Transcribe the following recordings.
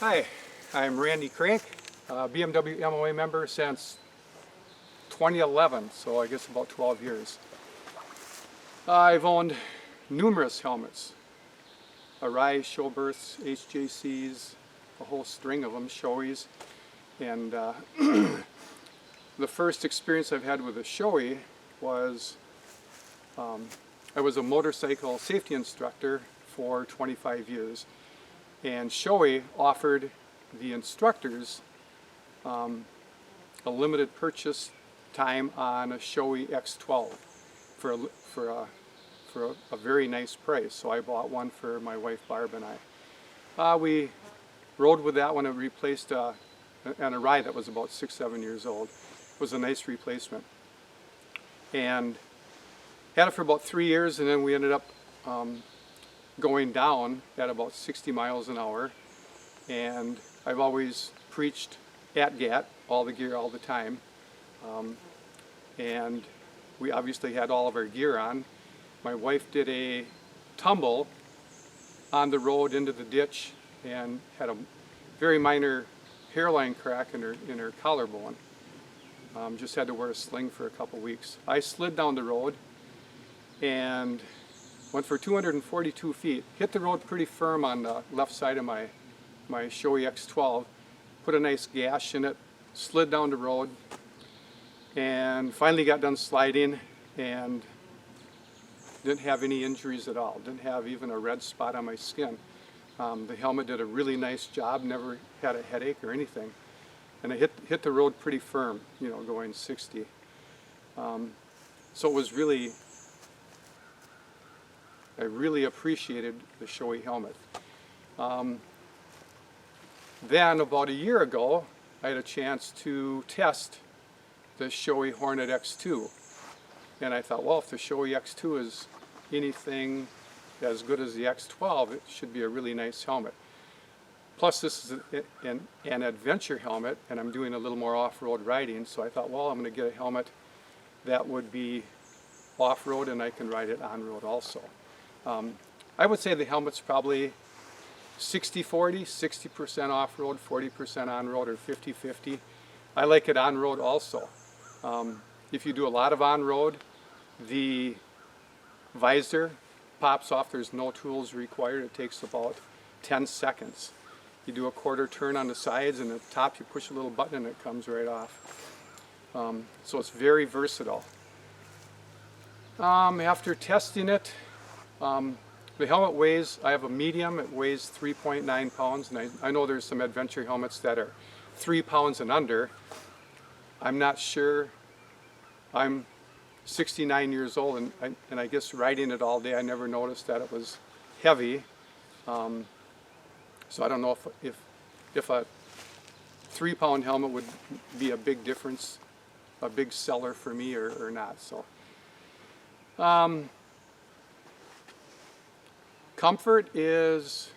Hi, I'm Randy Crank, BMWMOA member since 2011, so I guess about 12 years. I've owned numerous helmets, Arai, Showberths, HJCs, a whole string of them, Shoeis, and the first experience I've had with a Shoei was I was a motorcycle safety instructor for 25 years. And Shoei offered the instructors a limited purchase time on a Shoei X12 for a very nice price. So I bought one for my wife Barb and I. We rode with that one. It replaced an Arai that was about 6-7 years old. It was a nice replacement. And had it for about 3 years, and then we ended up going down at about 60 miles an hour, and I've always preached at GAT, all the gear all the time, and we obviously had all of our gear on. My wife did a tumble on the road into the ditch and had a very minor hairline crack in her collarbone. Just had to wear a sling for a couple weeks. I slid down the road and went for 242 feet, hit the road pretty firm on the left side of my Shoei X12, put a nice gash in it, slid down the road, and finally got done sliding and didn't have any injuries at all, didn't have even a red spot on my skin. The helmet did a really nice job, never had a headache or anything, and I hit the road pretty firm, you know, going 60. So it was really, I really appreciated the Shoei helmet. Then about a year ago, I had a chance to test the Shoei Hornet X2. And I thought, well, if the Shoei X2 is anything as good as the X12, it should be a really nice helmet. Plus this is an adventure helmet, and I'm doing a little more off-road riding, so I thought, well, I'm going to get a helmet that would be off-road and I can ride it on-road also. I would say the helmet's probably 60-40, 60% off-road, 40% on-road, or 50-50. I like it on-road also. If you do a lot of on-road, the visor pops off. There's no tools required. It takes about 10 seconds. You do a quarter turn on the sides, and at the top you push a little button and it comes right off. So it's very versatile. After testing it, the helmet weighs, I have a medium, it weighs 3.9 pounds, and I know there's some adventure helmets that are 3 pounds and under. I'm not sure. I'm 69 years old, and I guess riding it all day I never noticed that it was heavy. So I don't know if a 3-pound helmet would be a big difference, a big seller for me or not. So. Comfort is,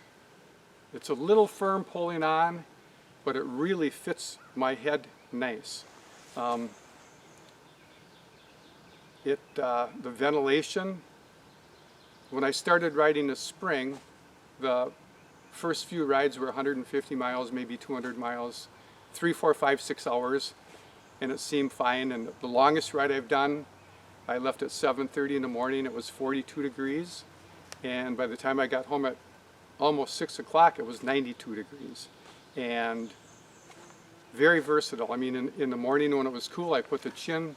it's a little firm pulling on, but it really fits my head nice. The ventilation, when I started riding this spring, the first few rides were 150 miles, maybe 200 miles, 3, 4, 5, 6 hours, and it seemed fine. And the longest ride I've done, I left at 7:30 in the morning, it was 42 degrees. And by the time I got home at almost 6 o'clock, it was 92 degrees. And very versatile. I mean, in the morning when it was cool, I put the chin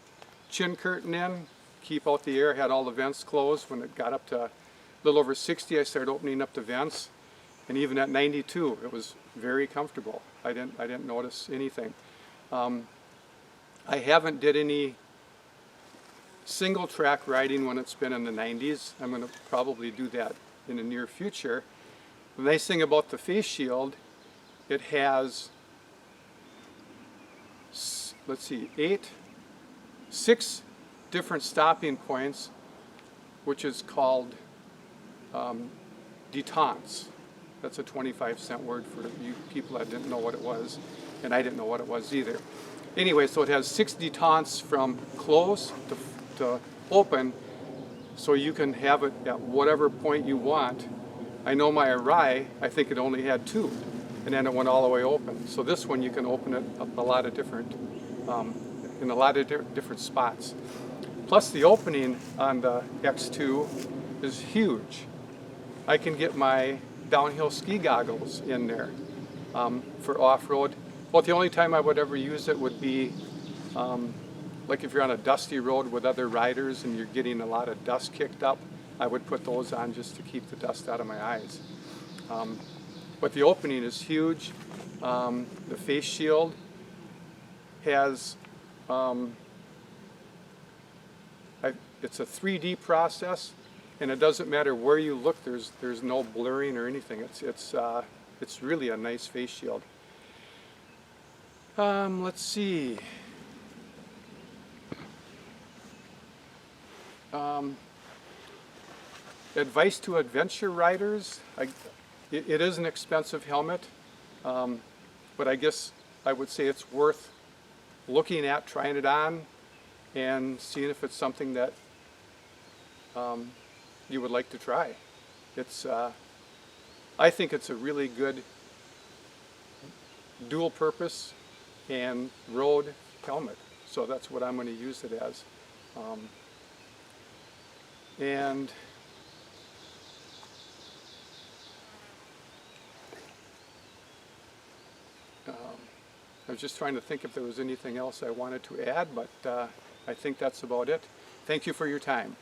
curtain in, keep out the air, had all the vents closed. When it got up to a little over 60, I started opening up the vents. And even at 92, it was very comfortable. I didn't notice anything. I haven't did any single track riding when it's been in the 90s. I'm going to probably do that in the near future. The nice thing about the face shield, it has, let's see, 6 different stopping points, which is called detentes. That's a 25-cent word for you people that didn't know what it was, and I didn't know what it was either. Anyway, so it has 6 detentes from close to open, so you can have it at whatever point you want. I know my Arai, I think it only had 2. and then it went all the way open. So this one you can open it up a lot of different, in a lot of different spots. Plus the opening on the X2 is huge. I can get my downhill ski goggles in there for off-road. Well, the only time I would ever use it would be like if you're on a dusty road with other riders and you're getting a lot of dust kicked up, I would put those on just to keep the dust out of my eyes. But the opening is huge. The face shield has, it's a 3D process, and it doesn't matter where you look, there's no blurring or anything. It's really a nice face shield. Let's see. Advice to adventure riders. It is an expensive helmet, but I guess I would say it's worth looking at, trying it on, and seeing if it's something that you would like to try. I think it's a really good dual purpose and road helmet, so that's what I'm going to use it as. And I was just trying to think if there was anything else I wanted to add, but I think that's about it. Thank you for your time.